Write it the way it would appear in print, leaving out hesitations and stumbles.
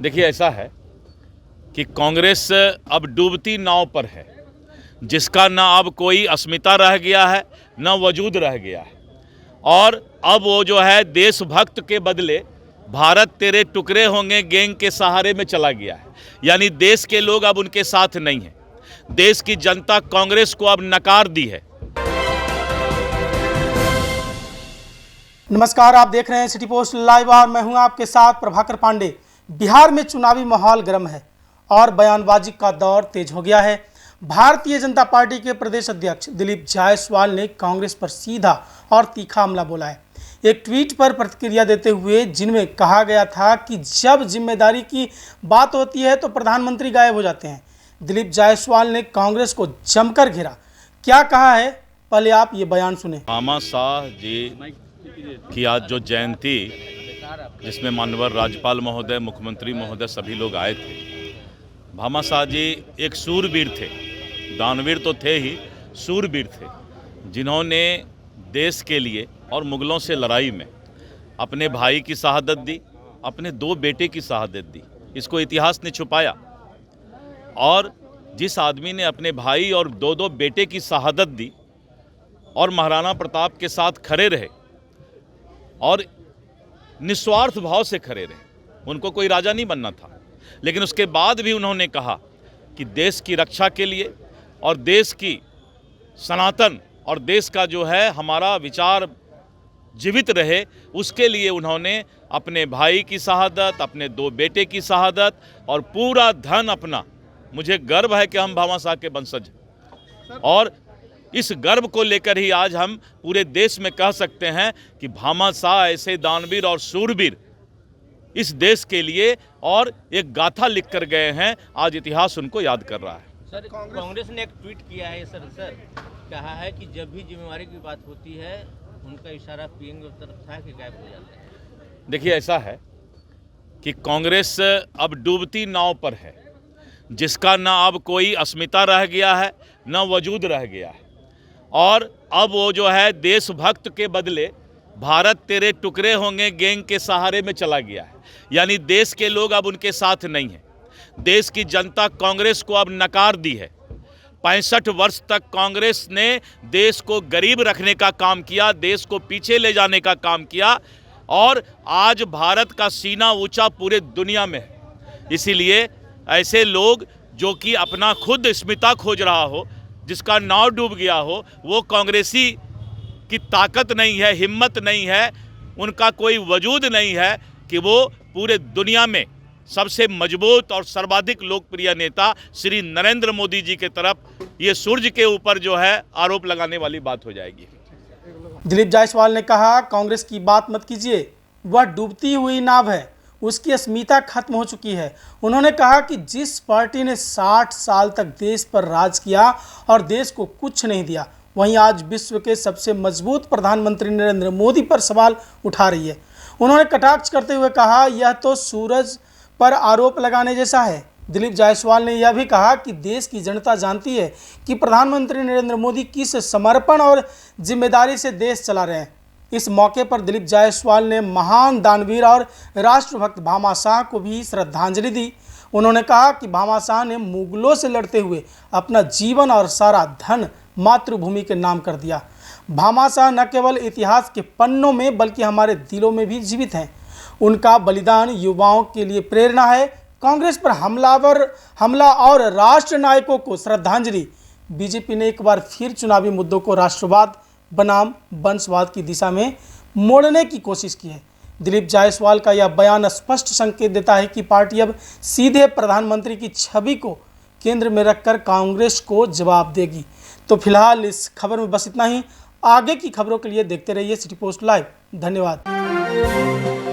देखिए, ऐसा है कि कांग्रेस अब डूबती नाव पर है, जिसका ना अब कोई अस्मिता रह गया है, ना वजूद रह गया है। और अब वो जो है देशभक्त के बदले भारत तेरे टुकड़े होंगे गैंग के सहारे में चला गया है। यानी देश के लोग अब उनके साथ नहीं हैं। देश की जनता कांग्रेस को अब नकार दी है। नमस्कार, आप देख रहे हैं सिटी पोस्ट लाइव और मैं हूं आपके साथ प्रभाकर पांडे। बिहार में चुनावी माहौल गर्म है और बयानबाजी का दौर तेज हो गया है। भारतीय जनता पार्टी के प्रदेश अध्यक्ष दिलीप जायसवाल ने कांग्रेस पर सीधा और तीखा हमला बोला है। एक ट्वीट पर प्रतिक्रिया देते हुए जिनमें कहा गया था कि जब जिम्मेदारी की बात होती है तो प्रधानमंत्री गायब हो जाते हैं, दिलीप जायसवाल ने कांग्रेस को जमकर घेरा। क्या कहा है, पहले आप ये बयान सुने। भामा शाह जी की आज जो जयंती, जिसमें माननीय राज्यपाल महोदय, मुख्यमंत्री महोदय सभी लोग आए थे। भामा शाह जी एक सूरवीर थे, दानवीर तो थे ही, सूरवीर थे, जिन्होंने देश के लिए और मुगलों से लड़ाई में अपने भाई की शहादत दी, अपने 2 बेटे की शहादत दी। इसको इतिहास ने छुपाया। और जिस आदमी ने अपने भाई और 2 बेटे की शहादत दी और महाराणा प्रताप के साथ खड़े रहे और निस्वार्थ भाव से खड़े रहे, उनको कोई राजा नहीं बनना था, लेकिन उसके बाद भी उन्होंने कहा कि देश की रक्षा के लिए और देश की सनातन और देश का जो है हमारा विचार जीवित रहे, उसके लिए उन्होंने अपने भाई की शहादत, अपने 2 बेटे की शहादत और पूरा धन अपना। मुझे गर्व है कि हम भामा शाह के वंशज हैं और इस गर्व को लेकर ही आज हम पूरे देश में कह सकते हैं कि भामा शाह ऐसे दानवीर और शूरवीर इस देश के लिए और एक गाथा लिख कर गए हैं। आज इतिहास उनको याद कर रहा है। सर, कांग्रेस ने एक ट्वीट किया है सर कहा है कि जब भी जिम्मेवारी की बात होती है उनका इशारा पीएम की तरफ था कि गायब हो जाता है। देखिए, ऐसा है कि कांग्रेस अब डूबती नाव पर है, जिसका ना अब कोई अस्मिता रह गया है, ना वजूद रह गया है। और अब वो जो है देशभक्त के बदले भारत तेरे टुकड़े होंगे गैंग के सहारे में चला गया है। यानी देश के लोग अब उनके साथ नहीं हैं। देश की जनता कांग्रेस को अब नकार दी है। 65 वर्ष तक कांग्रेस ने देश को गरीब रखने का काम किया, देश को पीछे ले जाने का काम किया और आज भारत का सीना ऊंचा पूरे दुनिया में है। इसीलिए ऐसे लोग जो कि अपना खुद अस्मिता खोज रहा हो, जिसका नाव डूब गया हो, वो कांग्रेसी की ताकत नहीं है, हिम्मत नहीं है, उनका कोई वजूद नहीं है कि वो पूरे दुनिया में सबसे मजबूत और सर्वाधिक लोकप्रिय नेता श्री नरेंद्र मोदी जी के तरफ ये सूरज के ऊपर जो है आरोप लगाने वाली बात हो जाएगी। दिलीप जायसवाल ने कहा, कांग्रेस की बात मत कीजिए, वह डूबती हुई नाव है, उसकी अस्मिता खत्म हो चुकी है। उन्होंने कहा कि जिस पार्टी ने 60 साल तक देश पर राज किया और देश को कुछ नहीं दिया, वहीं आज विश्व के सबसे मजबूत प्रधानमंत्री नरेंद्र मोदी पर सवाल उठा रही है। उन्होंने कटाक्ष करते हुए कहा, यह तो सूरज पर आरोप लगाने जैसा है। दिलीप जायसवाल ने यह भी कहा कि देश की जनता जानती है कि प्रधानमंत्री नरेंद्र मोदी किस समर्पण और जिम्मेदारी से देश चला रहे हैं। इस मौके पर दिलीप जायसवाल ने महान दानवीर और राष्ट्रभक्त भामा शाह को भी श्रद्धांजलि दी। उन्होंने कहा कि भामा शाह ने मुगलों से लड़ते हुए अपना जीवन और सारा धन मातृभूमि के नाम कर दिया। भामा शाह न केवल इतिहास के पन्नों में बल्कि हमारे दिलों में भी जीवित हैं। उनका बलिदान युवाओं के लिए प्रेरणा है। कांग्रेस पर हमला और राष्ट्र नायकों को श्रद्धांजलि। बीजेपी ने एक बार फिर चुनावी मुद्दों को राष्ट्रवाद बनाम वंशवाद की दिशा में मोड़ने की कोशिश की है। दिलीप जायसवाल का यह बयान स्पष्ट संकेत देता है कि पार्टी अब सीधे प्रधानमंत्री की छवि को केंद्र में रखकर कांग्रेस को जवाब देगी। तो फिलहाल इस खबर में बस इतना ही। आगे की खबरों के लिए देखते रहिए सिटी पोस्ट लाइव। धन्यवाद।